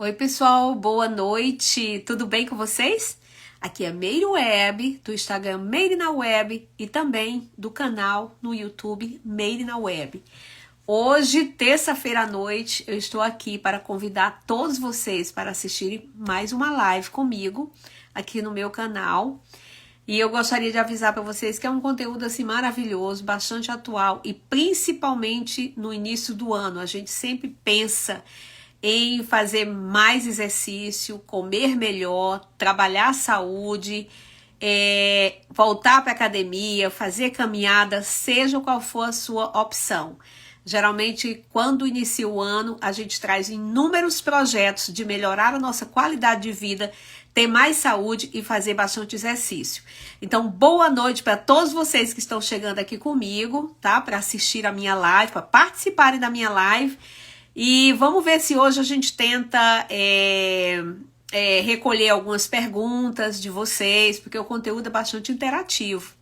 Oi, pessoal, boa noite. Tudo bem com vocês? Aqui é Meire Web, do Instagram Meire na Web e também do canal no YouTube Meire na Web. Hoje, terça-feira à noite, eu estou aqui para convidar todos vocês para assistirem mais uma live comigo aqui no meu canal. E eu gostaria de avisar para vocês que é um conteúdo assim maravilhoso, bastante atual e principalmente no início do ano. A gente sempre pensa em fazer mais exercício, comer melhor, trabalhar a saúde, voltar para a academia, fazer caminhada, seja qual for a sua opção. Geralmente, quando inicia o ano, a gente traz inúmeros projetos de melhorar a nossa qualidade de vida, ter mais saúde e fazer bastante exercício. Então, boa noite para todos vocês que estão chegando aqui comigo, tá? Para assistir a minha live, para participarem da minha live. E vamos ver se hoje a gente tenta recolher algumas perguntas de vocês, porque o conteúdo é bastante interativo.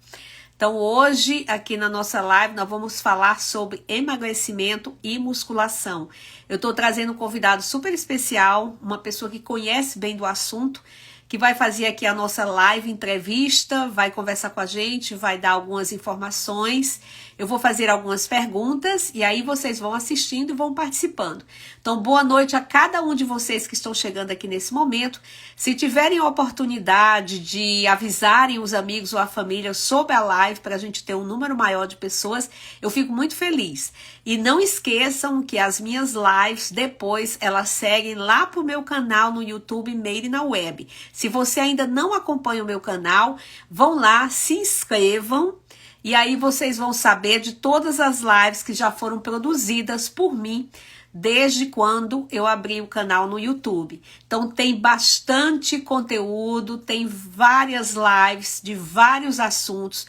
Então hoje, aqui na nossa live, nós vamos falar sobre emagrecimento e musculação. Eu estou trazendo um convidado super especial, uma pessoa que conhece bem do assunto, que vai fazer aqui a nossa live entrevista, vai conversar com a gente, vai dar algumas informações. Eu vou fazer algumas perguntas e aí vocês vão assistindo e vão participando. Então, boa noite a cada um de vocês que estão chegando aqui nesse momento. Se tiverem a oportunidade de avisarem os amigos ou a família sobre a live para a gente ter um número maior de pessoas, eu fico muito feliz. E não esqueçam que as minhas lives, depois, elas seguem lá pro meu canal no YouTube Meire na Web. Se você ainda não acompanha o meu canal, vão lá, se inscrevam. E aí vocês vão saber de todas as lives que já foram produzidas por mim desde quando eu abri o canal no YouTube. Então tem bastante conteúdo, tem várias lives de vários assuntos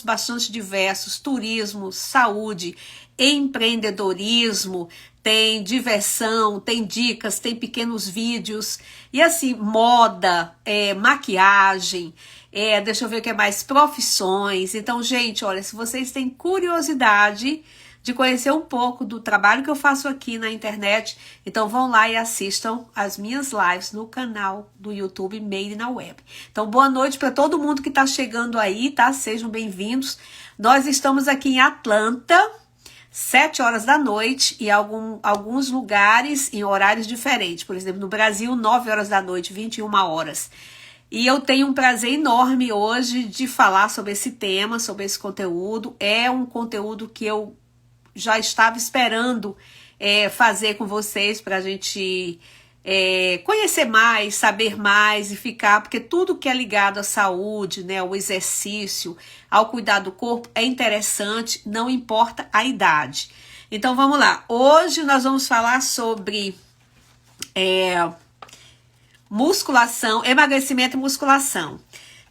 bastante diversos, turismo, saúde, empreendedorismo, tem diversão, tem dicas, tem pequenos vídeos, e assim, moda, maquiagem, deixa eu ver o que é mais, profissões. Então, gente, olha, se vocês têm curiosidade de conhecer um pouco do trabalho que eu faço aqui na internet, então vão lá e assistam as minhas lives no canal do YouTube Meire na Web. Então, boa noite para todo mundo que está chegando aí, tá? Sejam bem-vindos. Nós estamos aqui em Atlanta, 7 horas da noite, e alguns lugares em horários diferentes. Por exemplo, no Brasil, 9 horas da noite, 21 horas. E eu tenho um prazer enorme hoje de falar sobre esse tema, sobre esse conteúdo. É um conteúdo que eu já estava esperando fazer com vocês para a gente conhecer mais, saber mais e ficar, porque tudo que é ligado à saúde, né, ao exercício, ao cuidar do corpo é interessante, não importa a idade. Então vamos lá, hoje nós vamos falar sobre musculação, emagrecimento e musculação.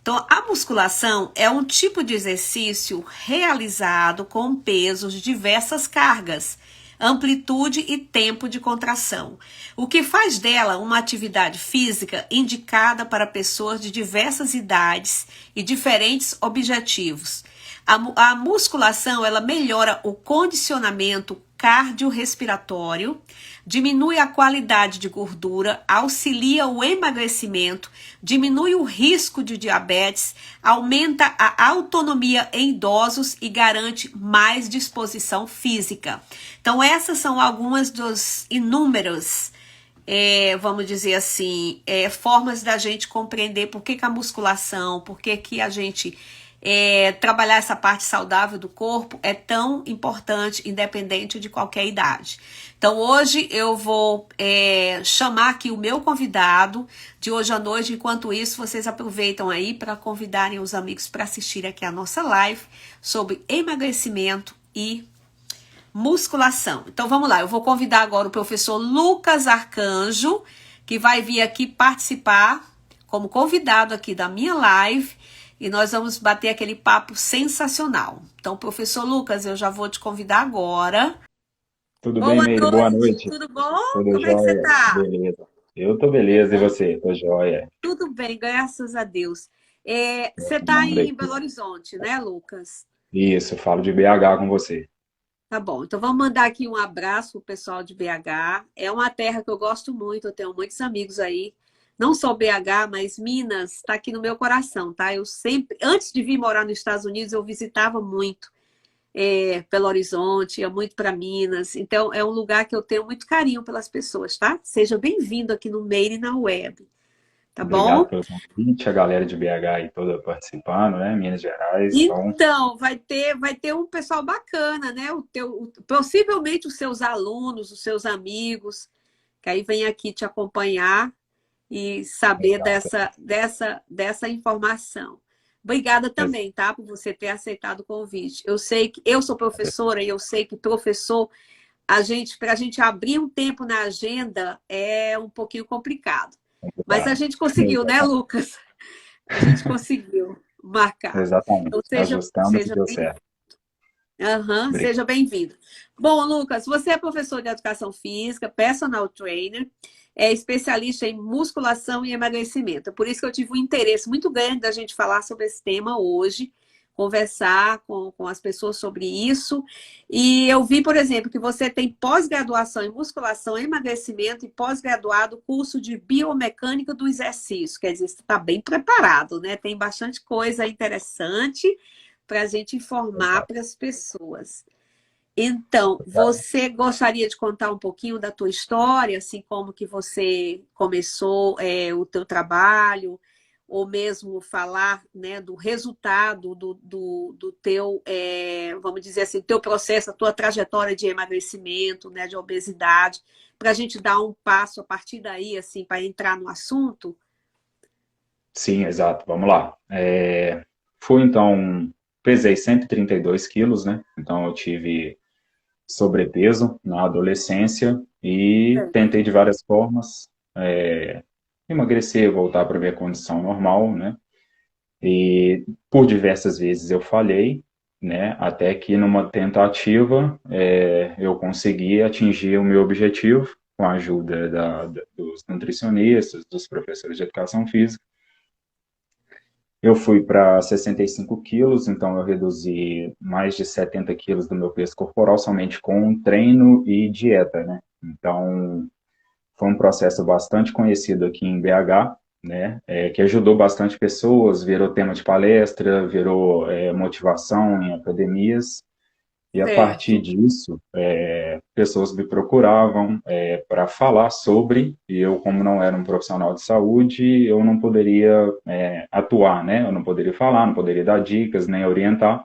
Então, a musculação é um tipo de exercício realizado com pesos de diversas cargas, amplitude e tempo de contração, o que faz dela uma atividade física indicada para pessoas de diversas idades e diferentes objetivos. A musculação, ela melhora o condicionamento cardiorrespiratório, diminui a qualidade de gordura, auxilia o emagrecimento, diminui o risco de diabetes, aumenta a autonomia em idosos e garante mais disposição física. Então, essas são algumas dos inúmeros, vamos dizer assim, formas da gente compreender por que a musculação, por que a gente trabalhar essa parte saudável do corpo é tão importante, independente de qualquer idade. Então, hoje eu vou chamar aqui o meu convidado de hoje à noite. Enquanto isso, vocês aproveitam aí para convidarem os amigos para assistir aqui a nossa live sobre emagrecimento e musculação. Então, vamos lá. Eu vou convidar agora o professor Lucas Arcanjo, que vai vir aqui participar como convidado aqui da minha live. E nós vamos bater aquele papo sensacional. Então, professor Lucas, eu já vou te convidar agora. Tudo bem, Boa Meire? Boa noite, noite. tudo bom? Tudo Como é que você jóia? tá? Beleza. Eu tô beleza, e você? Tô jóia. Tudo bem, graças a Deus. Você Todo mundo tá por em aqui. Belo Horizonte, né, Lucas? Isso, falo de BH com você. Tá bom, então vamos mandar aqui um abraço pro pessoal de BH. É uma terra que eu gosto muito, eu tenho muitos amigos aí. Não só BH, mas Minas está aqui no meu coração, tá? Eu sempre, antes de vir morar nos Estados Unidos, eu visitava muito Belo Horizonte, ia muito para Minas. Então é um lugar que eu tenho muito carinho pelas pessoas, tá? Seja bem-vindo aqui no Made na Web, tá Obrigado bom? pelo convite, a galera de BH aí toda participando, né? Minas Gerais. Então, Então, vai ter um pessoal bacana, né? Possivelmente os seus alunos, os seus amigos, que aí vem aqui te acompanhar e saber exato, dessa informação. Obrigada ex- também, tá? Por você ter aceitado o convite. Eu sei que eu sou professora e eu sei que professor, para a gente abrir um tempo na agenda é um pouquinho complicado. Mas a complicado. gente conseguiu, né, Lucas? A gente conseguiu marcar. Exatamente. Então, Ajustamos e seja deu bem-vindo. certo. Aham, Obrigado. seja bem-vindo. Bom, Lucas, você é professor de educação física, personal trainer, é especialista em musculação e emagrecimento. É por isso que eu tive um interesse muito grande da gente falar sobre esse tema hoje, conversar com as pessoas sobre isso. E eu vi, por exemplo, que você tem pós-graduação em musculação e emagrecimento e pós-graduado curso de biomecânica do exercício. Quer dizer, você está bem preparado, né? Tem bastante coisa interessante para a gente informar Exato. para as pessoas. Então, você gostaria de contar um pouquinho da tua história, assim como que você começou o teu trabalho, ou mesmo falar, né, do resultado do teu, vamos dizer assim, teu processo, a tua trajetória de emagrecimento, né, de obesidade, para a gente dar um passo a partir daí, assim, para entrar no assunto? Sim, exato. Vamos lá. Fui então, pesei 132 quilos, né? Então eu tive sobrepeso na adolescência e tentei de várias formas emagrecer, voltar para a minha condição normal, né? E por diversas vezes eu falhei, né? Até que numa tentativa eu consegui atingir o meu objetivo com a ajuda dos nutricionistas, dos professores de educação física. Eu fui para 65 quilos, então eu reduzi mais de 70 quilos do meu peso corporal somente com treino e dieta, né? Então, foi um processo bastante conhecido aqui em BH, né? Que ajudou bastante pessoas, virou tema de palestra, virou motivação em academias. E a partir Certo. disso, pessoas me procuravam para falar sobre, e eu, como não era um profissional de saúde, eu não poderia atuar, né? Eu não poderia falar, não poderia dar dicas, nem orientar.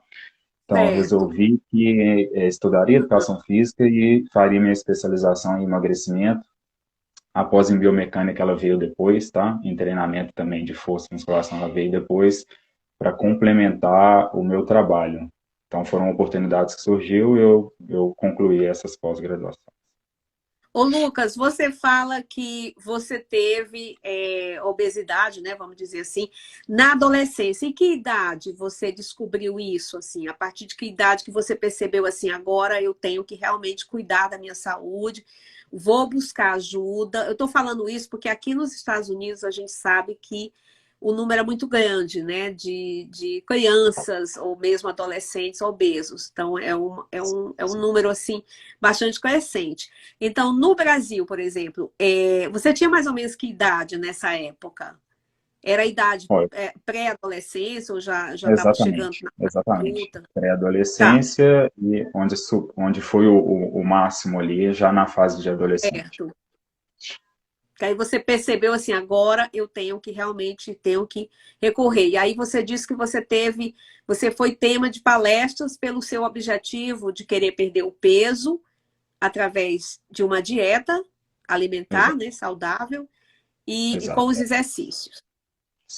Então, eu Certo. resolvi que estudaria educação física e faria minha especialização em emagrecimento. Após em biomecânica, ela veio depois, tá? Em treinamento também de força e musculação, ela veio depois para complementar o meu trabalho. Então, foram oportunidades que surgiu e eu concluí essas pós-graduações. Ô, Lucas, você fala que você teve obesidade, né? Vamos dizer assim, na adolescência. Em que idade você descobriu isso, assim? A partir de que idade que você percebeu assim, agora eu tenho que realmente cuidar da minha saúde, vou buscar ajuda. Eu estou falando isso porque aqui nos Estados Unidos a gente sabe que o número é muito grande, né? De crianças ou mesmo adolescentes obesos. Então, é um número, assim, bastante crescente. Então, no Brasil, por exemplo, você tinha mais ou menos que idade nessa época? Era a idade Olha, pré-adolescência ou já estava chegando exatamente, na exatamente. adulta? Tá, Pré-adolescência e onde foi o máximo ali, já na fase de adolescente. certo. Que aí você percebeu assim, agora eu tenho que recorrer. E aí você disse que você foi tema de palestras pelo seu objetivo de querer perder o peso através de uma dieta alimentar, Exato, né, saudável e com exato. os exercícios.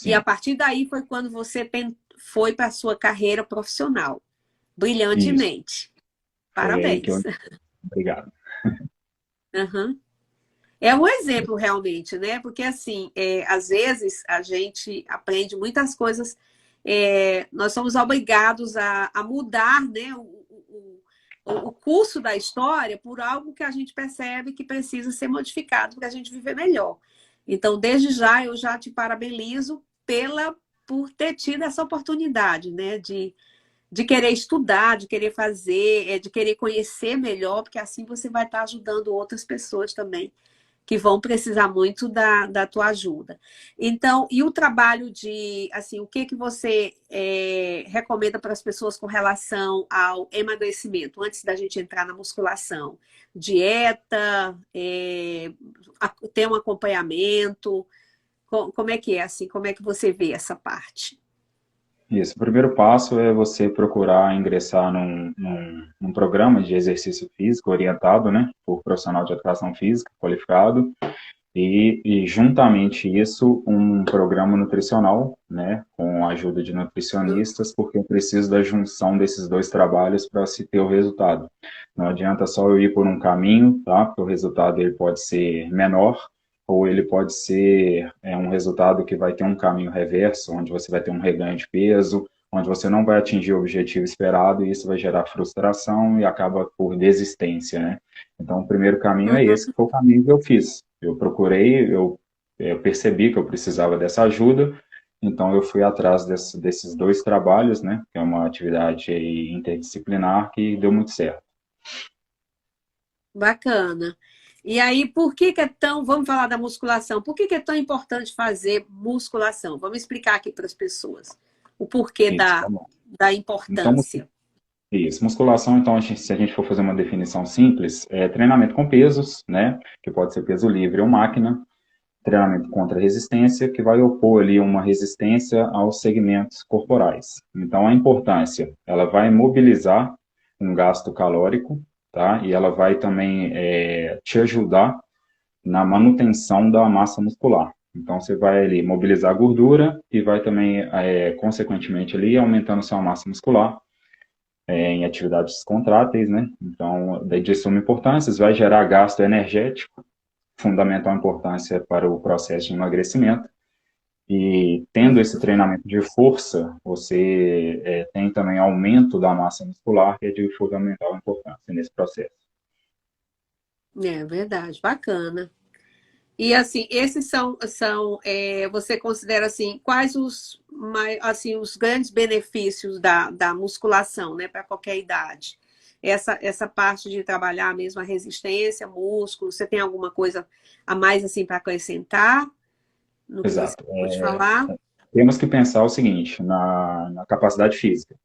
E a Sim, partir daí foi quando você foi para a sua carreira profissional, isso. brilhantemente. Foi aí que Parabéns. eu. Obrigado. Uhum. É um exemplo realmente, né? Porque assim, às vezes a gente aprende muitas coisas, nós somos obrigados a mudar, né, o curso da história por algo que a gente percebe que precisa ser modificado para a gente viver melhor. Então, desde já, eu já te parabenizo por ter tido essa oportunidade, né, de querer estudar, de querer fazer, de querer conhecer melhor, porque assim você vai estar ajudando outras pessoas também que vão precisar muito da tua ajuda. Então, e o trabalho de, assim, o que que você recomenda para as pessoas com relação ao emagrecimento, antes da gente entrar na musculação? Dieta, ter um acompanhamento, como é que é, assim, como é que você vê essa parte? Isso, o primeiro passo é você procurar ingressar num programa de exercício físico orientado, né, por profissional de educação física qualificado, e juntamente isso, um programa nutricional, né, com a ajuda de nutricionistas, porque eu preciso da junção desses dois trabalhos para se ter o resultado. Não adianta só eu ir por um caminho, tá, porque o resultado ele pode ser menor, ou ele pode ser um resultado que vai ter um caminho reverso, onde você vai ter um reganho de peso, onde você não vai atingir o objetivo esperado, e isso vai gerar frustração e acaba por desistência, né? Então, o primeiro caminho é esse, que foi o caminho que eu fiz. Eu procurei, eu percebi que eu precisava dessa ajuda, então eu fui atrás desses dois trabalhos, né? Que é uma atividade interdisciplinar que deu muito certo. Bacana. E aí, por que que é tão, vamos falar da musculação, por que que é tão importante fazer musculação? Vamos explicar aqui para as pessoas o porquê Isso, da, vamos lá. da Então, importância. isso, musculação, então, se a gente for fazer uma definição simples, é treinamento com pesos, né? Que pode ser peso livre ou máquina, treinamento contra resistência, que vai opor ali uma resistência aos segmentos corporais. Então, a importância, ela vai mobilizar um gasto calórico, tá? E ela vai também te ajudar na manutenção da massa muscular. Então, você vai ali mobilizar a gordura e vai também, consequentemente, ali aumentando sua massa muscular em atividades contráteis, né? Então, daí de suma importância, vai gerar gasto energético, fundamental importância para o processo de emagrecimento. E tendo esse treinamento de força, você tem também aumento da massa muscular, que é de fundamental importância nesse processo. É verdade, bacana. E assim, esses você considera assim, quais assim, os grandes benefícios da musculação, né, para qualquer idade? Essa parte de trabalhar mesmo a resistência, músculo, você tem alguma coisa a mais assim para acrescentar no que você Exato. acabou de falar? Temos que pensar o seguinte, na capacidade física.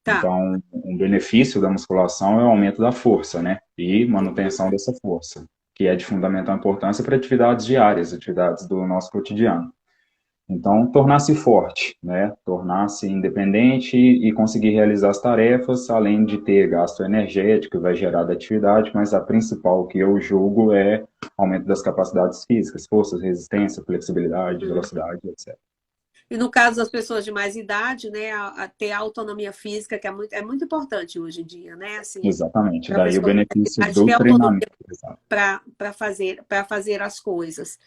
Tá. Então, um benefício da musculação é o aumento da força, né? E manutenção dessa força, que é de fundamental importância para atividades diárias, atividades do nosso cotidiano. Então, tornar-se forte, né? Tornar-se independente e conseguir realizar as tarefas, além de ter gasto energético que vai gerar da atividade, mas a principal que eu julgo é aumento das capacidades físicas, forças, resistência, flexibilidade, velocidade, etc. E no caso das pessoas de mais idade, né, a ter a autonomia física, que é muito importante hoje em dia, né? Assim, Exatamente. para a Daí o pessoa de mais benefício idade do ter autonomia treinamento. Exato. para fazer as coisas. Isso.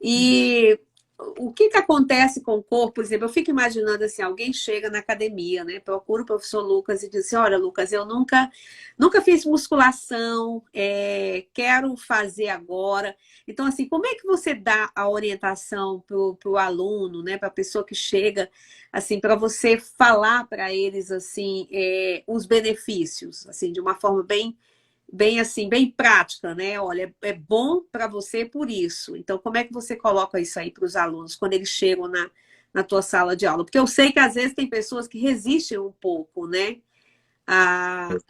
E o que que acontece com o corpo? Por exemplo, eu fico imaginando assim, alguém chega na academia, né? Procura o professor Lucas e diz assim, olha, Lucas, eu nunca fiz musculação, quero fazer agora. Então, assim, como é que você dá a orientação para o aluno, né? Para a pessoa que chega, assim, para você falar para eles assim, os benefícios, assim, de uma forma bem assim, bem prática, né? Olha, é bom para você por isso. Então, como é que você coloca isso aí para os alunos quando eles chegam na tua sala de aula? Porque eu sei que às vezes tem pessoas que resistem um pouco, né?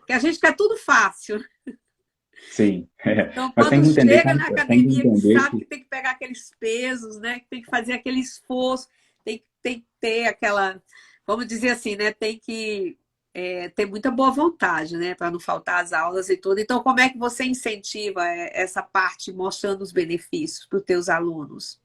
Que a gente quer tudo fácil. Sim. Então, Mas quando chega na tem que academia, que entender sabe que que tem que pegar aqueles pesos, né? Que tem que fazer aquele esforço, tem que ter aquela, vamos dizer assim, né? Tem que ter muita boa vontade, né? Para não faltar as aulas e tudo. Então, como é que você incentiva essa parte mostrando os benefícios para os teus alunos?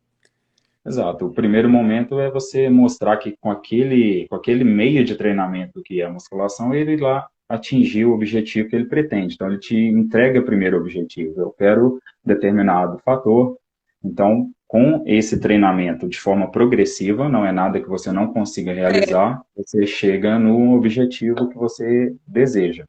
exato. O primeiro momento é você mostrar que com aquele meio de treinamento que é a musculação, ele lá atingir o objetivo que ele pretende. Então, ele te entrega primeiro o objetivo. Eu quero determinado fator. Então, com esse treinamento de forma progressiva, não é nada que você não consiga realizar, você chega no objetivo que você deseja.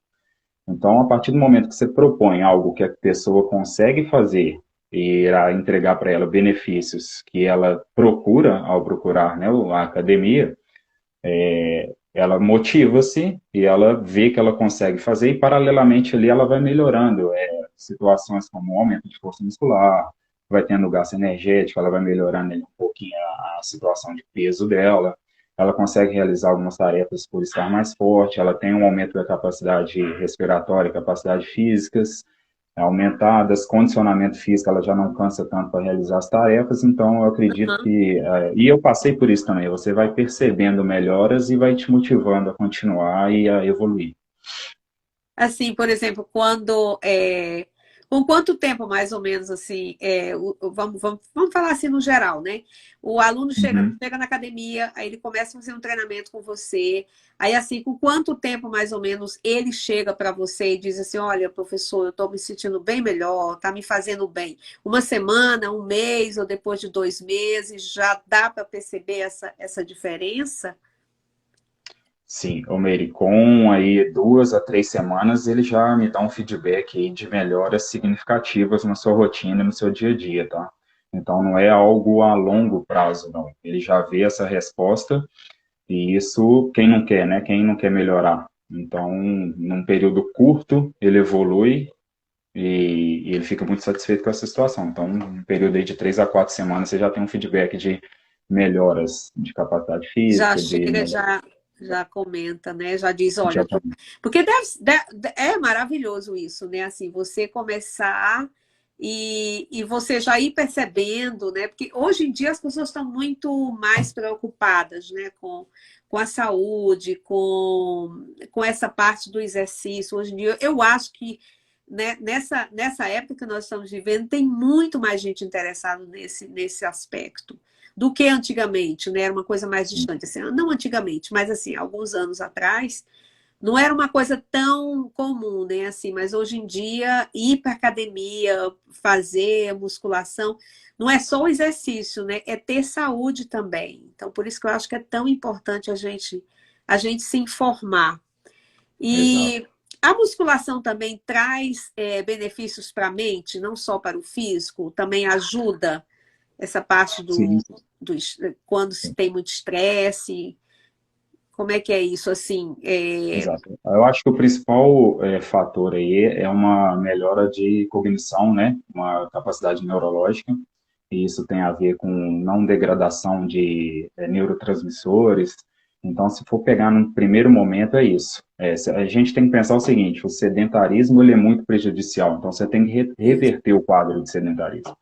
Então, a partir do momento que você propõe algo que a pessoa consegue fazer e irá entregar para ela benefícios que ela procura ao procurar, né, a academia, ela motiva-se e ela vê que ela consegue fazer e, paralelamente ali, ela vai melhorando situações como aumento de força muscular, vai tendo gasto energético, ela vai melhorando ali um pouquinho a situação de peso dela, ela consegue realizar algumas tarefas por estar mais forte, ela tem um aumento da capacidade respiratória, capacidade físicas, aumentadas, condicionamento físico, ela já não cansa tanto para realizar as tarefas, então eu acredito que, e eu passei por isso também, você vai percebendo melhoras e vai te motivando a continuar e a evoluir. Assim, por exemplo, com quanto tempo mais ou menos assim, vamos falar assim no geral, né? O aluno Uhum. chega na academia, aí ele começa a fazer um treinamento com você, aí assim, com quanto tempo mais ou menos ele chega para você e diz assim, olha, professor, eu estou me sentindo bem melhor, está me fazendo bem. Uma semana, um mês ou depois de 2 meses, já dá para perceber essa diferença? Sim, o Meire, com aí 2 a 3 semanas, ele já me dá um feedback aí de melhoras significativas na sua rotina, no seu dia a dia, tá? Então não é algo a longo prazo, não. Ele já vê essa resposta e isso, quem não quer, né? Quem não quer melhorar? Então, num período curto, ele evolui e ele fica muito satisfeito com essa situação. Então, num período aí de 3 a 4 semanas, você já tem um feedback de melhoras de capacidade Já física, de chega, melhoras. já comenta, né? Já diz, olha, Já tem. porque é maravilhoso isso, né? Assim, você começar e você já ir percebendo, né? Porque hoje em dia as pessoas estão muito mais preocupadas, né? Com a saúde, com essa parte do exercício. Hoje em dia, eu acho que né, nessa época que nós estamos vivendo, tem muito mais gente interessada nesse aspecto do que antigamente, né? Era uma coisa mais distante, assim, não antigamente, mas assim, alguns anos atrás, não era uma coisa tão comum, né? Assim, mas hoje em dia, ir para academia, fazer musculação, não é só o exercício, né? É ter saúde também. Então, por isso que eu acho que é tão importante a gente se informar. Exato. E a musculação também traz benefícios para a mente, não só para o físico, também ajuda essa parte Sim, do quando se tem muito estresse. Como é que é isso assim? exato. Eu acho que o principal fator aí é uma melhora de cognição, né? Uma capacidade neurológica, e isso tem a ver com não degradação de neurotransmissores. Então, se for pegar no primeiro momento, é isso. A gente tem que pensar o seguinte: o sedentarismo ele é muito prejudicial, então você tem que reverter o quadro de sedentarismo.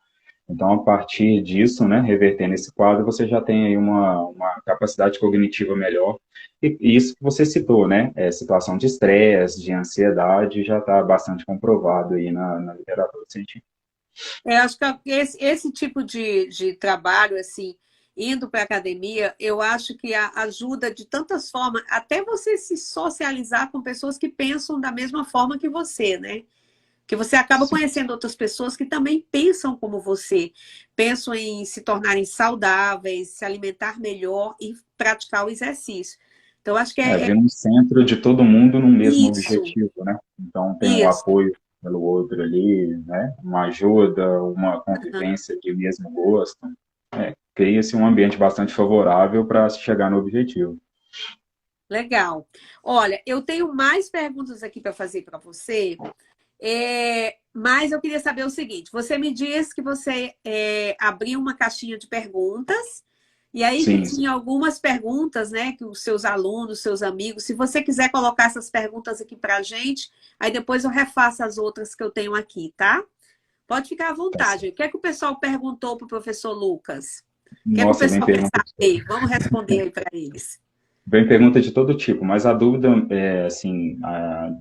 Então, a partir disso, né, revertendo esse quadro, você já tem aí uma capacidade cognitiva melhor. E isso que você citou, né, situação de estresse, de ansiedade, já está bastante comprovado aí na literatura científica. Acho que esse tipo de trabalho, assim, indo para a academia, eu acho que ajuda de tantas formas, até você se socializar com pessoas que pensam da mesma forma que você, né? Que você acaba Sim, conhecendo outras pessoas que também pensam como você, pensam em se tornarem saudáveis, se alimentar melhor e praticar o exercício. Então, acho que é vira um centro de todo mundo no mesmo isso, objetivo, né? Então, tem um isso. apoio pelo outro ali, né? Uma ajuda, uma convivência de mesmo gosto. Cria-se um ambiente bastante favorável para se chegar no objetivo. Legal. Olha, eu tenho mais perguntas aqui para fazer para você, mas eu queria saber o seguinte: você me disse que você abriu uma caixinha de perguntas, e aí que Sim, sim. tinha algumas perguntas, né, que os seus alunos, seus amigos, se você quiser colocar essas perguntas aqui para a gente, aí depois eu refaço as outras que eu tenho aqui, tá? Pode ficar à Tá vontade. certo. O que é que o pessoal perguntou para o professor Lucas? O que é que o Nossa, vem pessoal quer pergunta saber? Vamos responder aí para eles. Vem pergunta de todo tipo, mas a dúvida é, assim,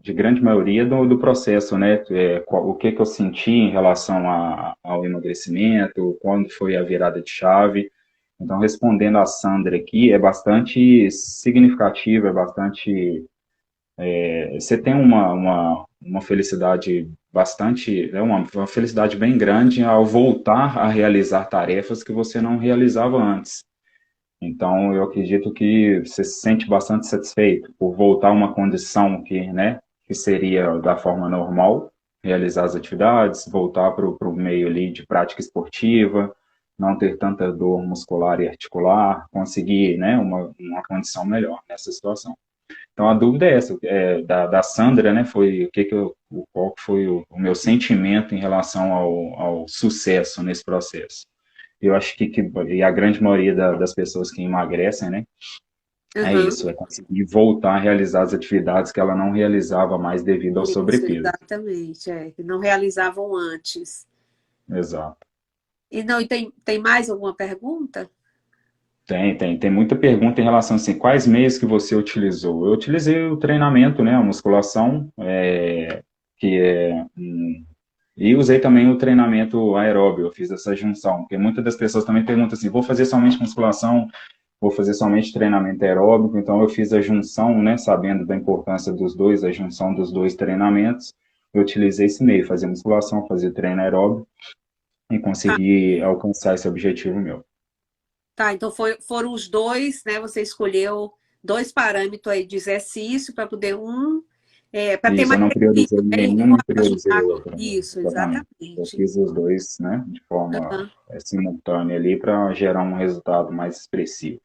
de grande maioria do processo, né? O que que eu senti em relação ao emagrecimento, quando foi a virada de chave. Então, respondendo a Sandra aqui, é bastante significativo, é bastante. Você tem uma felicidade bastante, uma felicidade bem grande ao voltar a realizar tarefas que você não realizava antes. Então, eu acredito que você se sente bastante satisfeito por voltar a uma condição que, né, que seria da forma normal, realizar as atividades, voltar para o meio ali de prática esportiva, não ter tanta dor muscular e articular, conseguir, né, uma condição melhor nessa situação. Então a dúvida é essa, da Sandra, né, foi qual que foi o meu sentimento em relação ao sucesso nesse processo. Eu acho que e a grande maioria das pessoas que emagrecem, né, é Aham. isso, é conseguir voltar a realizar as atividades que ela não realizava mais devido ao Isso, sobrepeso. exatamente. É, que não realizavam antes. Exato. E tem mais alguma pergunta? Tem muita pergunta em relação assim, quais meios que você utilizou? Eu utilizei o treinamento, né, a musculação, que é, e usei também o treinamento aeróbio, eu fiz essa junção, porque muitas das pessoas também perguntam assim, vou fazer somente musculação, vou fazer somente treinamento aeróbico, então eu fiz a junção, né, sabendo da importância dos dois, a junção dos dois treinamentos, eu utilizei esse meio, fazer musculação, fazer treino aeróbico e Tá, conseguir alcançar esse objetivo meu. tá, então foram os dois, né? Você escolheu dois parâmetros aí de exercício para poder para ter Isso, eu mais não priorizei equilíbrio, né? E nenhum, um nem priorizei ajudar. o outro, né? Isso, Exatamente. Eu exatamente. fiz os dois, né, de forma Aham, simultânea ali para gerar um resultado mais expressivo.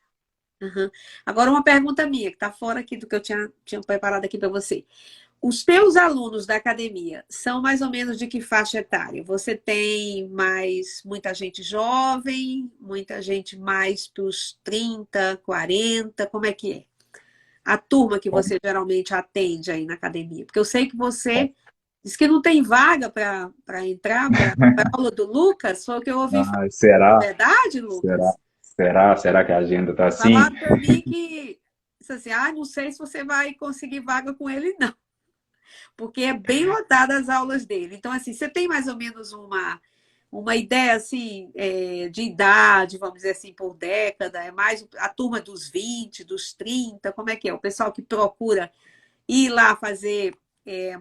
aham. Agora uma pergunta minha, que está fora aqui do que eu tinha preparado aqui para você. Os teus alunos da academia são mais ou menos de que faixa etária? Você tem muita gente jovem, muita gente mais para os 30, 40, como é que é? A turma que Bom, você geralmente atende aí na academia? Porque eu sei que bom. você disse que não tem vaga para entrar para a aula do Lucas, foi o que eu ouvi falar. Ah, É será? verdade, Será? Lucas? Será que a agenda está assim? Falaram para mim que, disse assim, não sei se você vai conseguir vaga com ele, não, porque é bem lotada as aulas dele. Então, assim, você tem mais ou menos uma ideia assim de idade, vamos dizer assim, por década? É mais a turma dos 20, dos 30, como é que é? O pessoal que procura ir lá fazer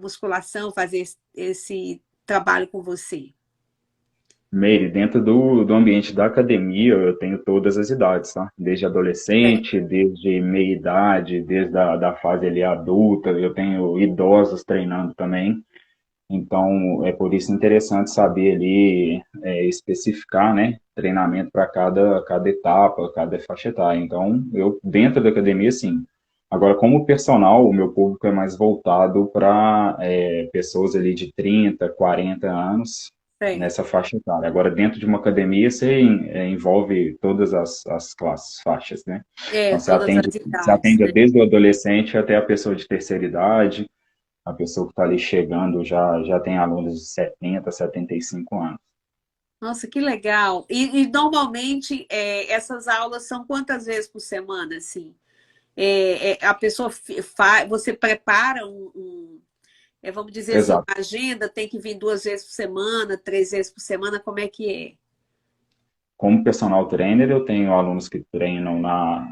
musculação, fazer esse trabalho com você. Meire, dentro do ambiente da academia, eu tenho todas as idades, tá? Desde É. adolescente, desde meia idade, desde da fase ali adulta, eu tenho idosos treinando também. Então, é por isso interessante saber ali, especificar, né, treinamento para cada etapa, cada faixa etária. Então, eu, dentro da academia, sim. Agora, como personal, o meu público é mais voltado para pessoas ali de 30, 40 anos, nessa Certo. faixa etária. Agora, dentro de uma academia, você envolve todas as classes, faixas, né? É, Então, todas as você idades, atende né? desde o adolescente até a pessoa de terceira idade, a pessoa que está ali chegando já tem alunos de 70, 75 anos. Nossa, que legal. E normalmente essas aulas são quantas vezes por semana, assim? A pessoa faz, você prepara vamos dizer assim, Exato. uma agenda, tem que vir 2 vezes por semana, 3 vezes por semana, como é que é? Como personal trainer, eu tenho alunos que treinam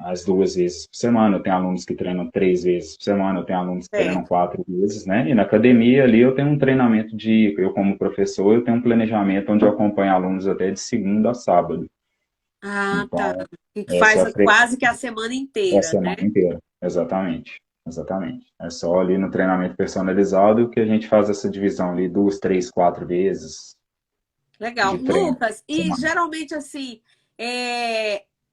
as 2 vezes por semana, eu tenho alunos que treinam 3 vezes por semana, eu tenho alunos que treinam Certo. 4 vezes, né? E na academia ali eu tenho um treinamento eu como professor, eu tenho um planejamento onde eu acompanho alunos até de segunda a sábado. Ah, tá. Então, E que essa faz é a quase que a semana a inteira, né? semana inteira. Exatamente. Exatamente. É só ali no treinamento personalizado que a gente faz essa divisão ali 2, 3, 4 vezes Legal. de treino Lucas, por e semana. geralmente assim,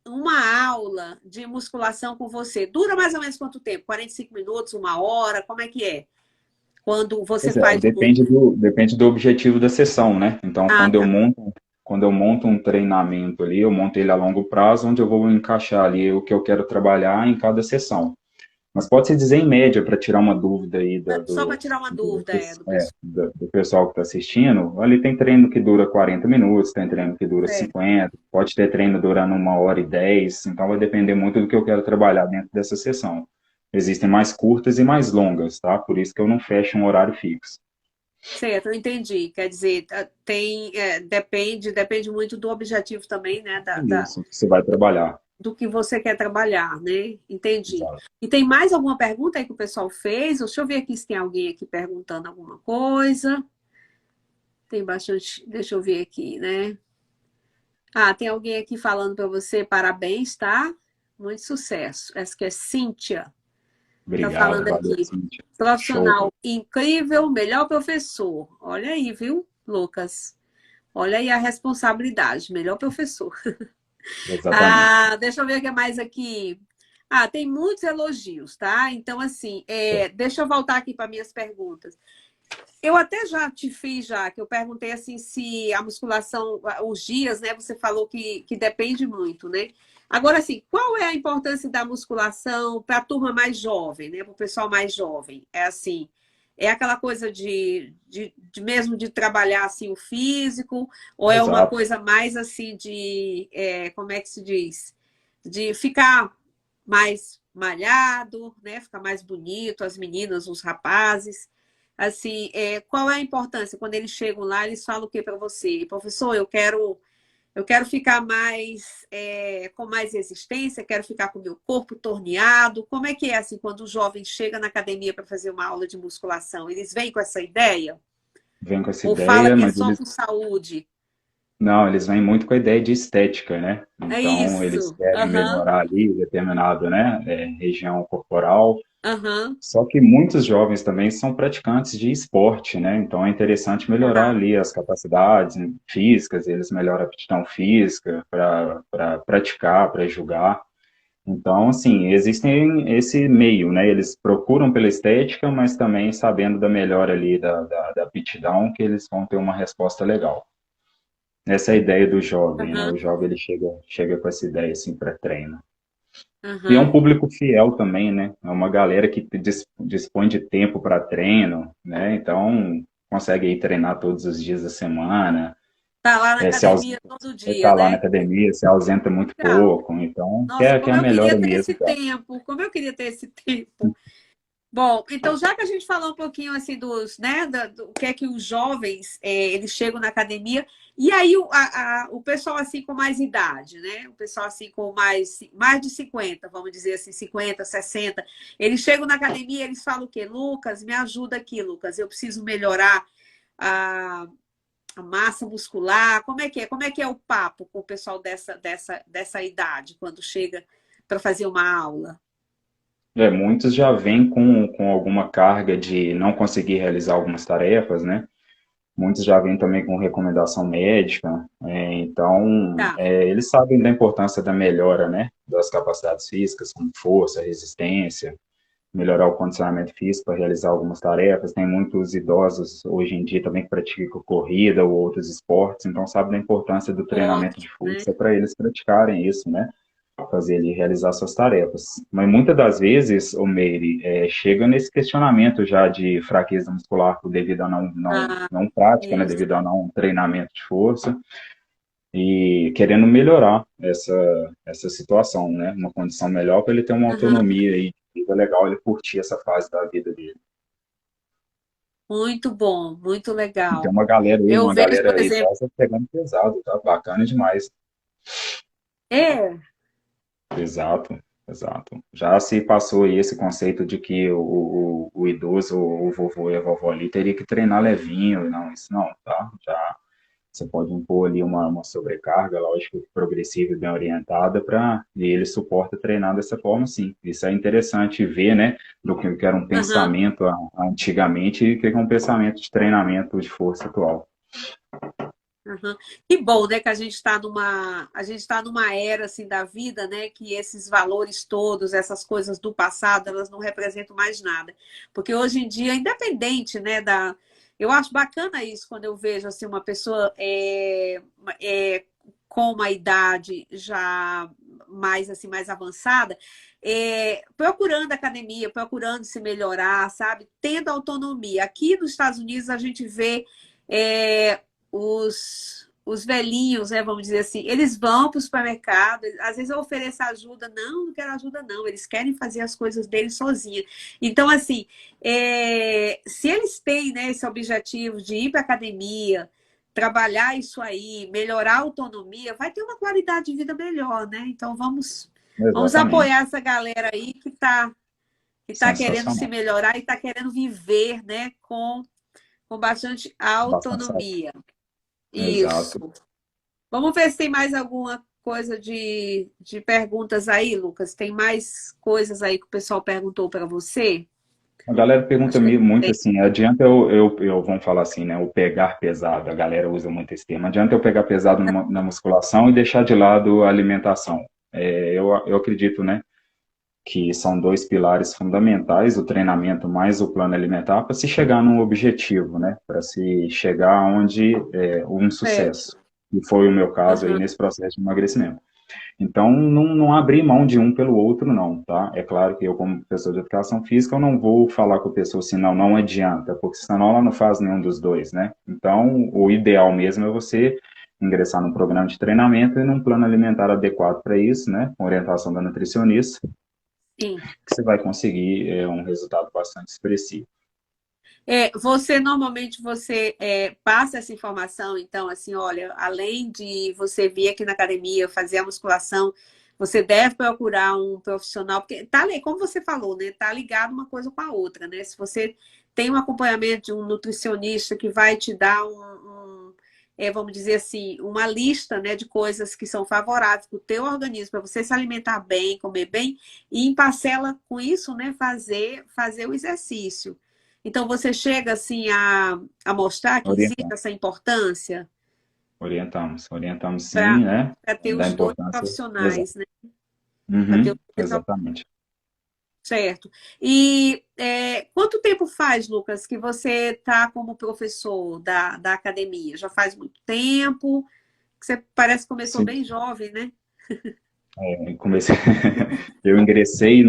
uma aula de musculação com você dura mais ou menos quanto tempo? 45 minutos, 1 hora? Como é que é? Quando você Pois é, faz um. depende do objetivo da sessão, né? Então, Ah, tá. quando eu monto um treinamento ali, eu monto ele a longo prazo, onde eu vou encaixar ali o que eu quero trabalhar em cada sessão. Mas pode-se dizer em média, para tirar uma dúvida aí Só para tirar uma dúvida do pessoal. do pessoal que está assistindo, ali tem treino que dura 40 minutos, tem treino que dura É, 50, pode ter treino durando 1 hora e 10, então vai depender muito do que eu quero trabalhar dentro dessa sessão. Existem mais curtas e mais longas, tá? Por isso que eu não fecho um horário fixo. certo, eu entendi. Quer dizer, depende muito do objetivo também, né? Isso, que você vai trabalhar. Do que você quer trabalhar, né? Entendi. Exato. E tem mais alguma pergunta aí que o pessoal fez? Deixa eu ver aqui se tem alguém aqui perguntando alguma coisa. Tem bastante. Deixa eu ver aqui, né? Tem alguém aqui falando para você, parabéns, tá? Muito sucesso. Essa que é Cíntia. Tá Obrigado, falando valeu, aqui. Cíntia. Show. Profissional incrível, melhor professor. Olha aí, viu, Lucas? Olha aí a responsabilidade, melhor professor. Exatamente. Deixa eu ver o que mais aqui. Tem muitos elogios, tá? Então, assim, deixa eu voltar aqui para minhas perguntas. Eu até já te fiz, já, que eu perguntei assim se a musculação, os dias, né? Você falou que depende muito, né? Agora, assim, qual é a importância da musculação para a turma mais jovem, né? Para o pessoal mais jovem? É assim, é aquela coisa de mesmo de trabalhar assim o físico, ou é uma Exato. coisa mais assim como é que se diz? De ficar mais malhado, né? Ficar mais bonito, as meninas, os rapazes. Assim, qual é a importância? Quando eles chegam lá, eles falam o que para você? Professor, eu quero ficar mais com mais resistência, quero ficar com o meu corpo torneado. Como é que é assim quando o jovem chega na academia para fazer uma aula de musculação? Eles vêm com essa ideia? Vem com essa Ou fala ideia, que é mas só eles por saúde? não, eles vêm muito com a ideia de estética, né? É Então, eles isso. querem Aham, melhorar ali determinado, né, região corporal. aham. Só que muitos jovens também são praticantes de esporte, né? Então, é interessante melhorar Tá. ali as capacidades físicas, eles melhoram a aptidão física para praticar, para jogar. Então, assim, existem esse meio, né? Eles procuram pela estética, mas também sabendo da melhora ali da aptidão, que eles vão ter uma resposta legal. Essa é a ideia do jovem, né? O Aham, jovem ele chega com essa ideia assim para treino. E é um aham. público fiel também, né? É uma galera que dispõe de tempo para treino, né? Então consegue ir treinar todos os dias da semana, Tá lá na se academia todo dia, tá lá na né? academia, se ausenta muito Legal. pouco, então Nossa, quer como a eu queria melhora ter mesmo, esse cara. tempo, como eu queria ter esse tempo. Bom, então já que a gente falou um pouquinho assim dos, né, do que é que os jovens eles chegam na academia e aí o pessoal assim com mais idade, né? O pessoal assim com mais de 50, vamos dizer assim, 50, 60, eles chegam na academia, eles falam o quê? Lucas, me ajuda aqui, Lucas, eu preciso melhorar a, a massa muscular. Como é que é? Como é que é o papo com o pessoal dessa idade quando chega para fazer uma aula? Muitos já vêm com alguma carga de não conseguir realizar algumas tarefas, né? Muitos já vêm também com recomendação médica, então Tá. eles sabem da importância da melhora, né, das capacidades físicas, como força, resistência, melhorar o condicionamento físico para realizar algumas tarefas. Tem muitos idosos hoje em dia também que praticam corrida ou outros esportes, então sabem da importância do treinamento de Esporte, né? força para eles praticarem isso, né, fazer ali realizar suas tarefas. Mas muitas das vezes, o Meire, chega nesse questionamento já de fraqueza muscular devido a Ah, não prática, né, isso. devido a não treinamento de força e querendo melhorar essa situação, né, uma condição melhor para ele ter uma Aham. autonomia e fica legal ele curtir essa fase da vida dele. Muito bom, muito E tem legal. Eu uma vejo, por galera exemplo, idosa pegando pesado, tá? Bacana demais. é, Exato, exato. Já se passou aí esse conceito de que o idoso, o vovô e a vovó ali teria que treinar levinho, não, isso não, tá? Já você pode impor ali uma sobrecarga, lógico, progressiva e bem orientada para e ele suporta treinar dessa forma, sim. Isso é interessante ver, né, do que era um aham, pensamento antigamente e o que é um pensamento de treinamento de força atual. aham. Que bom, né, que a gente está numa era assim da vida, né, que esses valores todos, essas coisas do passado, elas não representam mais nada. Porque hoje em dia, independente, né, eu acho bacana isso quando eu vejo assim uma pessoa com uma idade já mais assim mais avançada, procurando academia, procurando se melhorar, sabe? Tendo autonomia. Aqui nos Estados Unidos a gente vê os velhinhos, né, vamos dizer assim, eles vão para o supermercado, às vezes eu ofereço ajuda, não quero ajuda não, eles querem fazer as coisas deles sozinhos. Então, assim, se eles têm, né, esse objetivo de ir para a academia, trabalhar isso aí, melhorar a autonomia, vai ter uma qualidade de vida melhor, né? Então, vamos Exatamente. apoiar essa galera aí que tá querendo se Sensacional. melhorar e está querendo viver, né, com bastante Bastante saúde. autonomia. Isso. Exato. Vamos ver se tem mais alguma coisa de perguntas aí, Lucas. Tem mais coisas aí que o pessoal perguntou para você? A galera pergunta Acho que muito assim, adianta vamos falar assim, né, o pegar pesado, a galera usa muito esse termo, adianta eu pegar pesado na musculação e deixar de lado a alimentação. Eu acredito, né, que são dois pilares fundamentais, o treinamento mais o plano alimentar, para se chegar num objetivo, né, para se chegar onde um certo. sucesso, e foi o meu caso aí Aham. nesse processo de emagrecimento. Então, não abrir mão de um pelo outro, não, tá? É claro que eu, como professor de educação física, eu não vou falar com a pessoa assim, não, não adianta, porque senão ela não faz nenhum dos dois, né? Então, o ideal mesmo é você ingressar num programa de treinamento e num plano alimentar adequado para isso, né? Com orientação da nutricionista, Sim. que você vai conseguir um resultado bastante expressivo. Você normalmente passa essa informação, então, assim, olha, além de você vir aqui na academia fazer a musculação, você deve procurar um profissional, porque como você falou, né? Tá ligado uma coisa com a outra, né? Se você tem um acompanhamento de um nutricionista que vai te dar vamos dizer assim, uma lista, né, de coisas que são favoráveis para o teu organismo, para você se alimentar bem, comer bem, e em parcela com isso, né, fazer o exercício. Então, você chega assim a mostrar que existe Orientamos, essa importância orientamos sim, para né? ter Da os dois importância, exato. profissionais, né? Para ter os Uhum, dois exatamente. certo. E quanto tempo faz, Lucas, que você está como professor da academia? Já faz muito tempo? Que você parece que começou Sim. bem jovem, né? Comecei, eu ingressei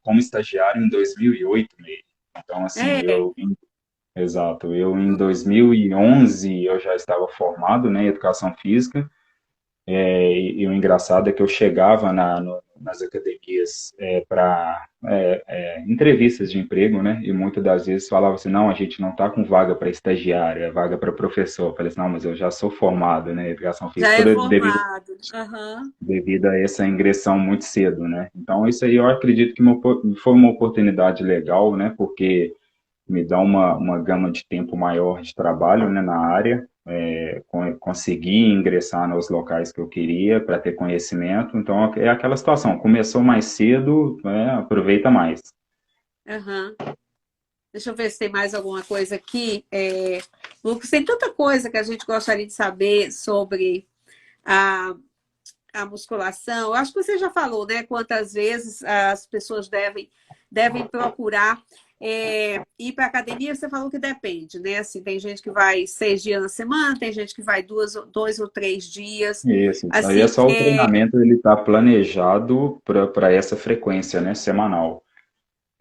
como estagiário em 2008 nele. Então, assim, É, exato, eu em 2011 eu já estava formado, né, em educação física. E o engraçado é que eu chegava nas academias para entrevistas de emprego, né? E muitas das vezes falava assim, não, a gente não está com vaga para estagiário, é vaga para professor. Eu falei assim, não, mas eu já sou formado, né? Em educação já física é devido formado. Aham, devido a essa ingressão muito cedo, né? Então, isso aí eu acredito que foi uma oportunidade legal, né? Porque me dá uma gama de tempo maior de trabalho, né, na área, conseguir ingressar nos locais que eu queria para ter conhecimento. Então, é aquela situação, começou mais cedo, né, aproveita mais. aham. Deixa eu ver se tem mais alguma coisa aqui. Lucas, tem tanta coisa que a gente gostaria de saber sobre a, a musculação. Eu acho que você já falou, né? Quantas vezes as pessoas devem procurar ir para a academia. Você falou que depende, né? Assim, tem gente que vai 6 dias na semana, tem gente que vai 2 ou 3 dias. Isso aí é Assim, só o treinamento, ele está planejado para essa frequência, né, semanal.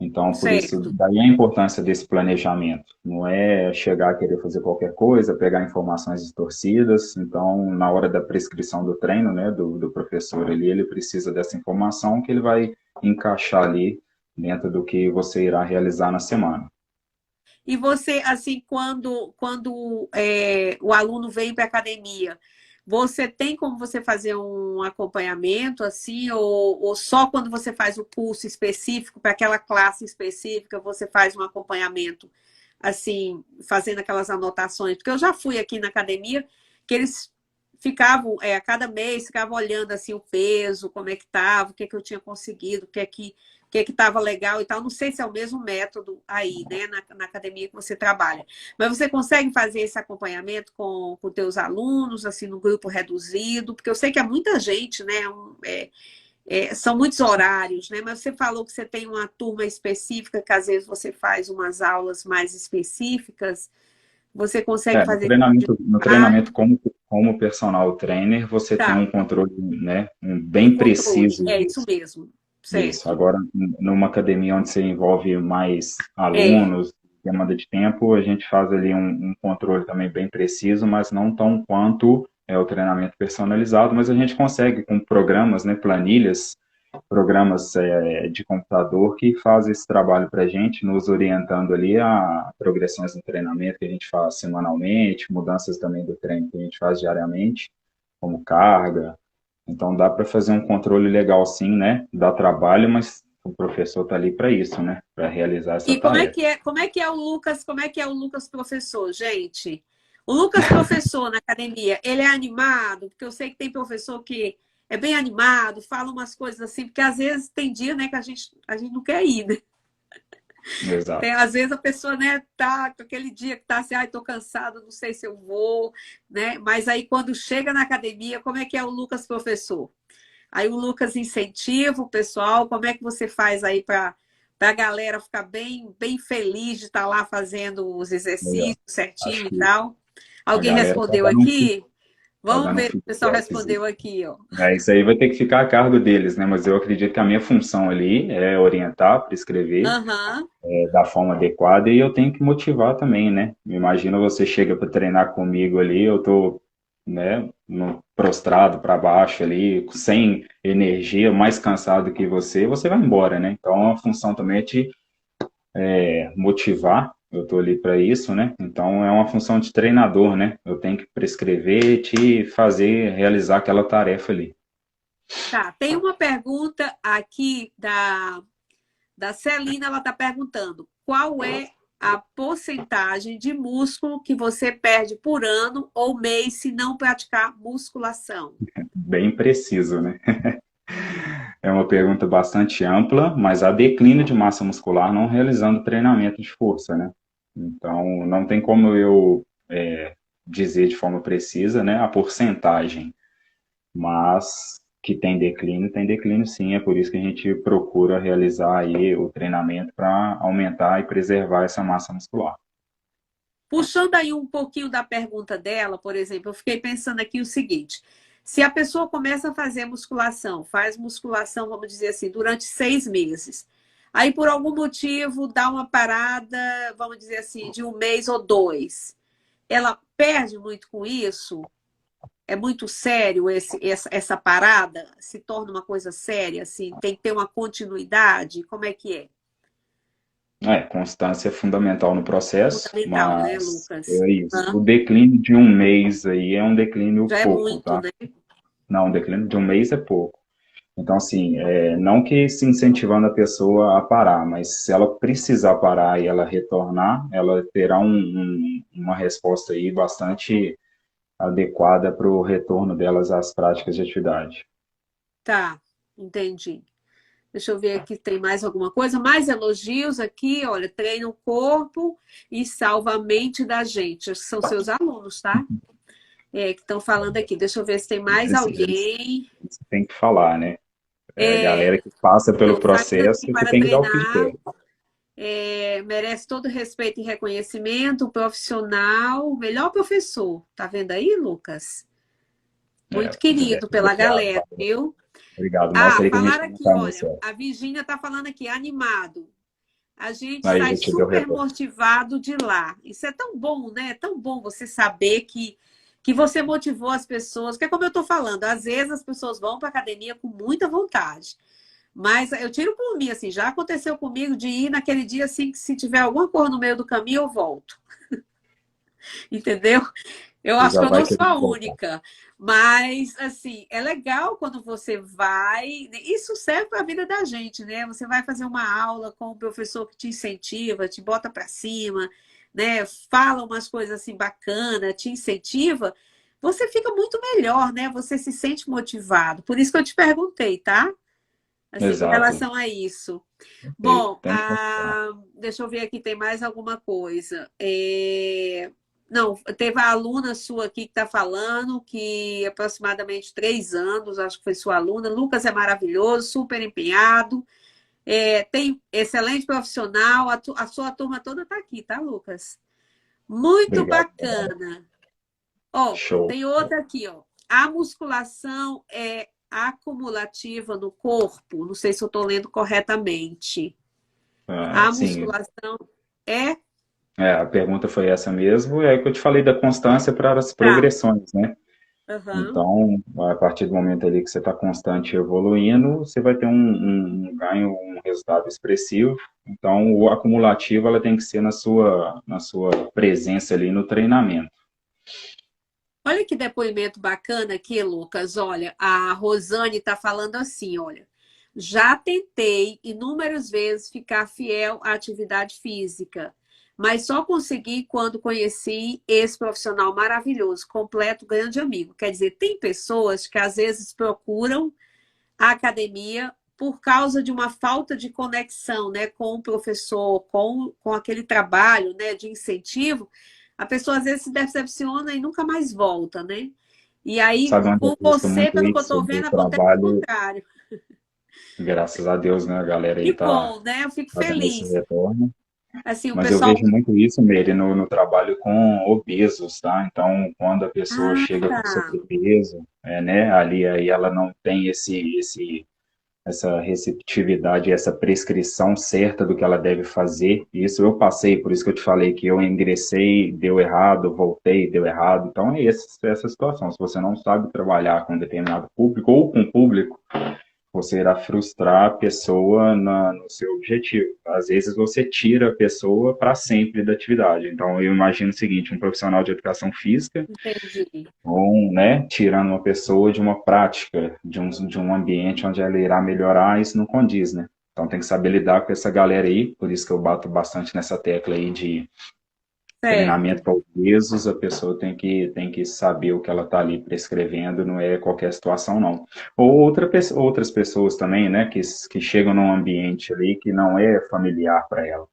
Então, por isso, certo. daí a importância desse planejamento. Não é chegar a querer fazer qualquer coisa, pegar informações distorcidas. Então, na hora da prescrição do treino, né, do professor ali, ele precisa dessa informação que ele vai encaixar ali dentro do que você irá realizar na semana. E você, assim, quando o aluno vem para a academia, você tem como você fazer um acompanhamento, assim, ou só quando você faz o curso específico, para aquela classe específica, você faz um acompanhamento, assim, fazendo aquelas anotações? Porque eu já fui aqui na academia, que eles ficavam, a cada mês, ficavam olhando, assim, o peso, como é que estava, o que é que eu tinha conseguido, o que estava legal e tal. Não sei se é o mesmo método aí, né, na academia que você trabalha. Mas você consegue fazer esse acompanhamento com teus alunos, assim, no grupo reduzido? Porque eu sei que é muita gente, né? São muitos horários, né? Mas você falou que você tem uma turma específica, que às vezes você faz umas aulas mais específicas. Você consegue No fazer treinamento, no horário? treinamento como personal trainer, você tem um Tá, controle, né, um bem controle. preciso É isso disso. mesmo. Isso. Certo. Agora, numa academia onde você envolve mais É. alunos, demanda de tempo, a gente faz ali um controle também bem preciso, mas não tão quanto é o treinamento personalizado, mas a gente consegue com programas, né, planilhas, programas de computador que fazem esse trabalho para a gente, nos orientando ali a progressões no treinamento que a gente faz semanalmente, mudanças também do treino que a gente faz diariamente, como carga, então dá para fazer um controle legal sim, né? Dá trabalho, mas o professor está ali para isso, né? Para realizar essa E como é tarefa. que é, como é que é o Lucas, como é que é o Lucas professor, gente? O Lucas professor na academia, ele é animado, porque eu sei que tem professor que é bem animado, fala umas coisas assim, porque às vezes tem dia, né, que a gente não quer ir, né? Exato. Às vezes a pessoa, né, tá com aquele dia que tá assim, ai, tô cansado, não sei se eu vou, né? Mas aí quando chega na academia, como é que é o Lucas professor? Aí o Lucas incentiva o pessoal, como é que você faz aí para a galera ficar bem feliz de estar lá fazendo os Aí, ó, exercícios acho certinho e que tal? a Alguém galera respondeu aqui? tá Vamos dando um ver se o pessoal feedbackzinho. respondeu aqui, ó. É, isso aí vai ter que ficar a cargo deles, né? Mas eu acredito que a minha função ali é orientar, prescrever, Aham, da forma adequada e eu tenho que motivar também, né? Imagina você chega para treinar comigo ali, eu tô, né, prostrado para baixo ali, sem energia, mais cansado que você vai embora, né? Então a função também é te motivar. Eu tô ali para isso, né? Então é uma função de treinador, né? Eu tenho que prescrever e te fazer realizar aquela tarefa ali. tá. Tem uma pergunta aqui da Celina, ela está perguntando qual é a porcentagem de músculo que você perde por ano ou mês se não praticar musculação? Bem preciso, né? É uma pergunta bastante ampla, mas há declínio de massa muscular não realizando treinamento de força, né? Então, não tem como eu dizer de forma precisa, né, a porcentagem, mas que tem declínio sim, é por isso que a gente procura realizar aí o treinamento para aumentar e preservar essa massa muscular. Puxando aí um pouquinho da pergunta dela, por exemplo, eu fiquei pensando aqui o seguinte: se a pessoa começa a fazer musculação, faz musculação, vamos dizer assim, durante 6 meses, aí por algum motivo dá uma parada, vamos dizer assim, de um mês ou dois, ela perde muito com isso? É muito sério essa parada? Se torna uma coisa séria, assim, tem que ter uma continuidade? Como é que é? Constância é fundamental no processo, Fundamental, né, mas Lucas? é isso. Hã? O declínio de um mês aí é um declínio Já é pouco, muito, tá? né? Não, um declínio de um mês é pouco. Então, assim, não que se incentivando a pessoa a parar, mas se ela precisar parar e ela retornar, ela terá uma resposta aí bastante adequada para o retorno delas às práticas de atividade. Tá, entendi. Deixa eu ver aqui, tem mais alguma coisa? Mais elogios aqui, olha, treina o corpo e salva a mente da gente. Acho que são seus alunos, tá? É, que estão falando aqui. Deixa eu ver se tem mais alguém. Eles têm que falar, né? É a É, galera que passa pelo então, faz processo aqui que para tem que dar o treinar. feedback. Merece todo respeito e reconhecimento, profissional, o melhor professor. Tá vendo aí, Lucas? Muito querido pela Obrigado, galera, Paulo. viu? Obrigado. Ah, Mostra aí que a gente falaram está no aqui, caminho olha, certo. a Virgínia tá falando aqui, animado. A gente Aí sai já te deu o super retorno. motivado de lá. Isso é tão bom, né? É tão bom você saber que você motivou as pessoas. Que é como eu estou falando, às vezes as pessoas vão para a academia com muita vontade. Mas eu tiro por mim, assim, já aconteceu comigo de ir naquele dia assim, que se tiver alguma coisa no meio do caminho, eu volto. Entendeu? Eu Você acho já que eu vai não sou querendo a voltar. única. Mas, assim, é legal quando você vai. Isso serve para a vida da gente, né? Você vai fazer uma aula com um professor que te incentiva, te bota para cima, né? Fala umas coisas assim bacanas, te incentiva. Você fica muito melhor, né? Você se sente motivado. Por isso que eu te perguntei, tá? Assim, com Exato. relação a isso. Perfeito. Bom, Tem que continuar. deixa eu ver aqui, tem mais alguma coisa. Não, teve a aluna sua aqui que está falando que aproximadamente 3 anos, acho que foi sua aluna. Lucas é maravilhoso, super empenhado, tem excelente profissional. A sua turma toda está aqui, tá, Lucas? Muito Obrigado. bacana. Ó, Show. tem outra aqui, ó. A musculação é acumulativa no corpo? Não sei se eu estou lendo corretamente. Ah, A sim, musculação é. a pergunta foi essa mesmo. É que eu te falei da constância para as Tá. progressões, né? Aham. Então, a partir do momento ali que você está constante e evoluindo, você vai ter um ganho, um resultado expressivo. Então, o acumulativo ela tem que ser na sua presença ali no treinamento. Olha que depoimento bacana aqui, Lucas. Olha, a Rosane está falando assim, olha. Já tentei inúmeras vezes ficar fiel à atividade física, mas só consegui quando conheci esse profissional maravilhoso, completo, grande amigo. Quer dizer, tem pessoas que às vezes procuram a academia por causa de uma falta de conexão, né, com o professor, com aquele trabalho, né, de incentivo, a pessoa às vezes se decepciona e nunca mais volta, né? E aí, Sabe onde eu com he visto você, muito pelo que eu isso estou do vendo, acontece o trabalho? contrário. Graças a Deus, né? A galera Que aí tá, bom, né? Eu fico tá dando esse feliz. retorno. Assim, o Mas eu pessoal. vejo muito isso, Meire, no trabalho com obesos, tá? Então, quando a pessoa Ah, chega com tá. sobrepeso, né, ali aí ela não tem essa receptividade, essa prescrição certa do que ela deve fazer. Isso eu passei, por isso que eu te falei que eu ingressei, deu errado, voltei, deu errado. Então, é essa situação. Se você não sabe trabalhar com determinado público ou com público, você irá frustrar a pessoa no seu objetivo. Às vezes você tira a pessoa para sempre da atividade. Então, eu imagino o seguinte, um profissional de educação física, Entendi. ou, né, tirando uma pessoa de uma prática, de um ambiente onde ela irá melhorar, isso não condiz, né? Então, tem que saber lidar com essa galera aí, por isso que eu bato bastante nessa tecla aí de treinamento Certo. para obesos, a pessoa tem que saber o que ela está ali prescrevendo, não é qualquer situação, não. Ou outras pessoas também, né, que chegam num ambiente ali que não é familiar para ela.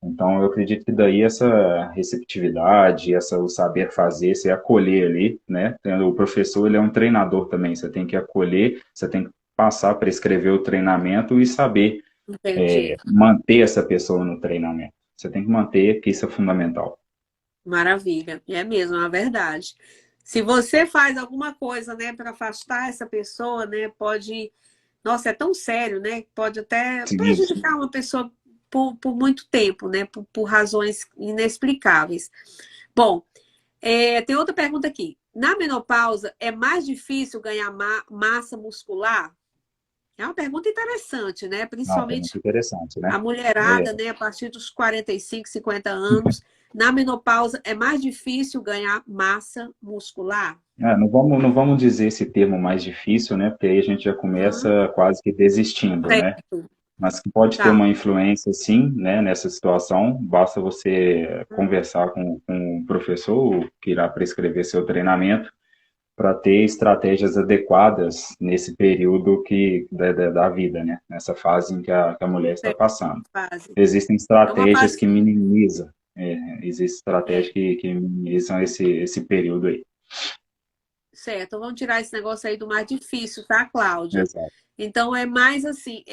Então, eu acredito que daí essa receptividade, o saber fazer, você acolher ali, né? O professor, ele é um treinador também, você tem que acolher, você tem que passar, prescrever o treinamento e saber Entendi. manter essa pessoa no treinamento. Você tem que manter, que isso é fundamental. Maravilha. É mesmo, é uma verdade. Se você faz alguma coisa, né, para afastar essa pessoa, né, pode. Nossa, é tão sério, né? Pode até Sim, prejudicar sim. uma pessoa por muito tempo, né? Por razões inexplicáveis. Bom, tem outra pergunta aqui. Na menopausa, é mais difícil ganhar massa muscular? É uma pergunta interessante, né? Não, é muito Principalmente interessante, a né? É, mulherada, né, a partir dos 45, 50 anos, na menopausa é mais difícil ganhar massa muscular? não vamos dizer esse termo mais difícil, né? Porque aí a gente já Aham, começa quase que desistindo, né? certo. Mas que pode ter Tá. uma influência, sim, né, nessa situação. Basta você conversar com o professor que irá prescrever seu treinamento para ter estratégias adequadas nesse período da vida, né? Nessa fase em que a mulher está Certo, passando. fase. Existem É uma estratégias fase. que minimizam, existem estratégias É, que minimizam esse período aí. certo. Vamos tirar esse negócio aí do mais difícil, tá, Cláudia? Exato. Então, é mais assim,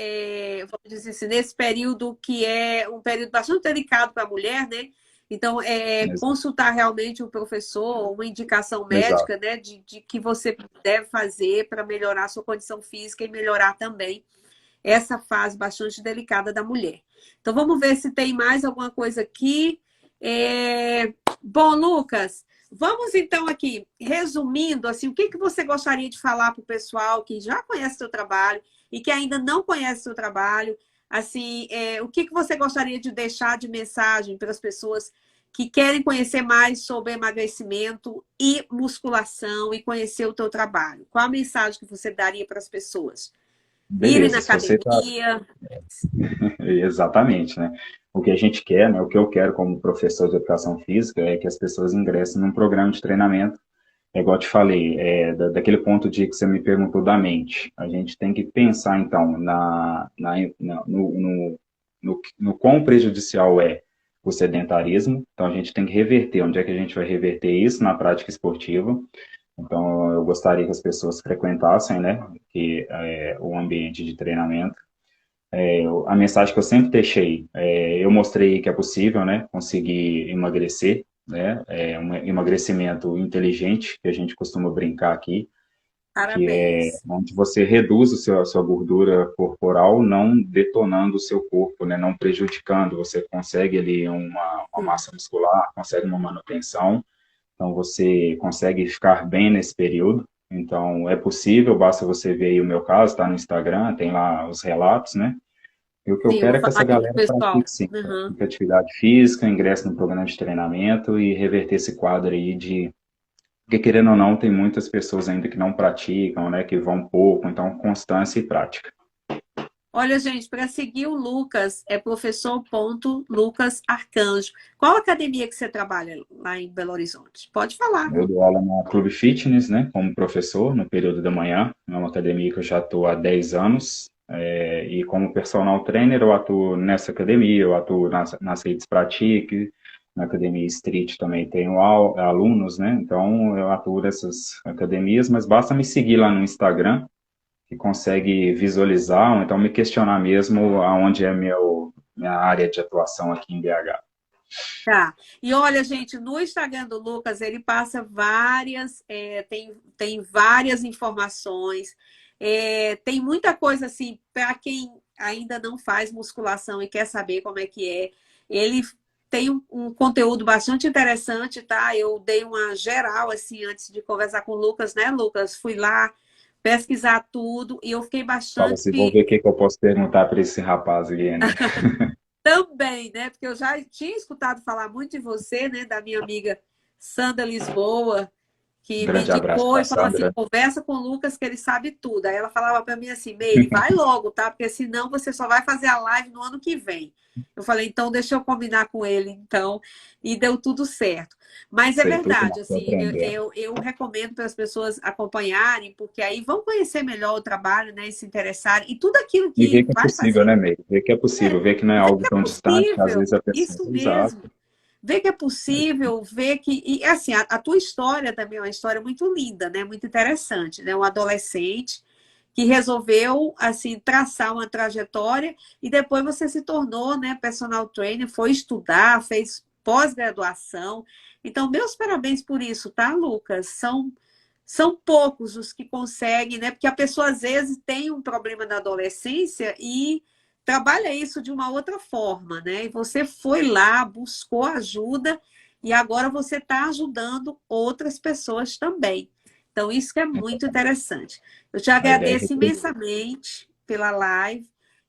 vamos dizer assim, nesse período que é um período bastante delicado para a mulher, né? Então, Exato. consultar realmente o professor, uma indicação Exato. médica, né, de que você deve fazer para melhorar a sua condição física e melhorar também essa fase bastante delicada da mulher. Então, vamos ver se tem mais alguma coisa aqui. Bom, Lucas, vamos então aqui, resumindo, assim, o que que você gostaria de falar para o pessoal que já conhece seu trabalho e que ainda não conhece seu trabalho? Assim, o que que você gostaria de deixar de mensagem para as pessoas que querem conhecer mais sobre emagrecimento e musculação e conhecer o teu trabalho? Qual a mensagem que você daria para as pessoas? Irem na Beleza, se você está. academia? Exatamente, né? O que a gente quer, né? O que eu quero como professor de educação física é que as pessoas ingressem num programa de treinamento. É igual eu te falei, daquele ponto de que você me perguntou da mente. A gente tem que pensar, então, no quão prejudicial é o sedentarismo. Então, a gente tem que reverter. Onde é que a gente vai reverter isso? Na prática esportiva. Então, eu gostaria que as pessoas frequentassem, né? O ambiente de treinamento. A mensagem que eu sempre deixei, eu mostrei que é possível, né, conseguir emagrecer, né, um emagrecimento inteligente, que a gente costuma brincar aqui, que é Parabéns. onde você reduz a sua gordura corporal, não detonando o seu corpo, né, não prejudicando, você consegue ali uma Sim. massa muscular, consegue uma manutenção, então você consegue ficar bem nesse período. Então, é possível, basta você ver aí o meu caso, está no Instagram, tem lá os relatos, né? E o que eu Sim, eu quero vou é que falar essa aqui pro galera pessoal. pratique sim, Uhum. pratique atividade física, ingresse no programa de treinamento e reverter esse quadro aí de. Porque, querendo ou não, tem muitas pessoas ainda que não praticam, né? Que vão pouco, então constância e prática. Olha, gente, para seguir o Lucas, é professor ponto Lucas Arcanjo. Qual academia que você trabalha lá em Belo Horizonte? Pode falar. Eu dou aula na Clube Fitness, né? Como professor, no período da manhã. É uma academia que eu já estou há 10 anos. E como personal trainer, eu atuo nessa academia, eu atuo nas redes Pratique, na Academia Street também tenho alunos, né? Então, eu atuo nessas academias, mas basta me seguir lá no Instagram, que consegue visualizar, ou então me questionar mesmo aonde é minha área de atuação aqui em BH. Tá. E olha, gente, no Instagram do Lucas, ele passa tem várias informações, tem muita coisa assim, para quem ainda não faz musculação e quer saber como é que é. Ele tem um conteúdo bastante interessante, tá? Eu dei uma geral assim antes de conversar com o Lucas, né, Lucas? Fui lá pesquisar tudo e eu fiquei Fala assim, vou bastante. ver o que que eu posso perguntar para esse rapaz aqui, né? Também, né? Porque eu já tinha escutado falar muito de você, né? Da minha amiga Sandra Lisboa, Um que me grande abraço indicou para e falou assim: Sandra. conversa com o Lucas que ele sabe tudo. Aí ela falava para mim assim: Meire, vai logo, tá? Porque senão você só vai fazer a live no ano que vem. Eu falei: então deixa eu combinar com ele, então. E deu tudo certo. Mas é Sei tudo, não, verdade, estou assim, aprendendo. eu recomendo para as pessoas acompanharem, porque aí vão conhecer melhor o trabalho, né? E se interessarem. E tudo aquilo E ver que que é vai possível, fazer. né, Meire? Ver que é possível, ver que não é Ver algo que é tão distante, que às possível, vezes a pessoa... isso mesmo. Exato. Ver que é possível, ver que. E assim, a tua história também é uma história muito linda, né? Muito interessante, né? Um adolescente que resolveu assim traçar uma trajetória e depois você se tornou, né, personal trainer, foi estudar, fez pós-graduação. Então, meus parabéns por isso, tá, Lucas? São poucos os que conseguem, né? Porque a pessoa às vezes tem um problema na adolescência e trabalha isso de uma outra forma, né? E você foi lá, buscou ajuda e agora você está ajudando outras pessoas também. Então, isso que é muito interessante. Eu te A ideia é agradeço retribuir. imensamente pela live.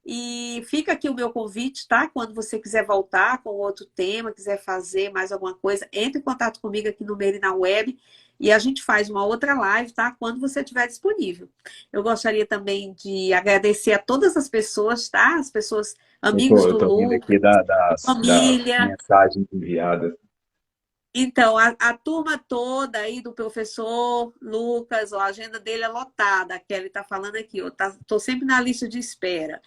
E fica aqui o meu convite, tá? Quando você quiser voltar com outro tema, quiser fazer mais alguma coisa, entre em contato comigo aqui no Meire na Web e a gente faz uma outra live, tá? Quando você estiver disponível. Eu gostaria também de agradecer a todas as pessoas, tá? As pessoas, amigos Eu do tô vendo Lu, aqui das família. mensagens enviadas. Então, a turma toda aí do professor Lucas, ó, a agenda dele é lotada, a Kelly está falando aqui, eu tô sempre na lista de espera.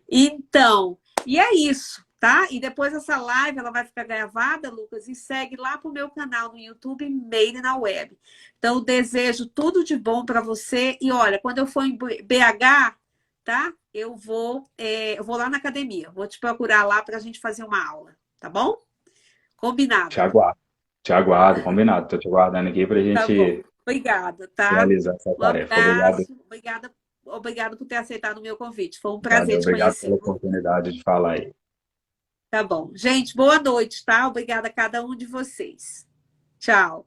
Então, e é isso, tá? E depois essa live ela vai ficar gravada, Lucas, e segue lá pro meu canal no YouTube, Made na Web. Então, eu desejo tudo de bom para você. E olha, quando eu for em BH, tá? Eu vou lá na academia, vou te procurar lá para a gente fazer uma aula, tá bom? Te Combinado. aguardo. Te aguardo, combinado. Tô te aguardando aqui pra Tá bom. gente Obrigada, tá? realizar essa Um tarefa. Obrigado, abraço. Obrigada por ter aceitado o meu convite. Foi um obrigado, prazer te obrigado conhecer. pela oportunidade de falar aí. Tá bom. Gente, boa noite, tá? Obrigada a cada um de vocês. Tchau.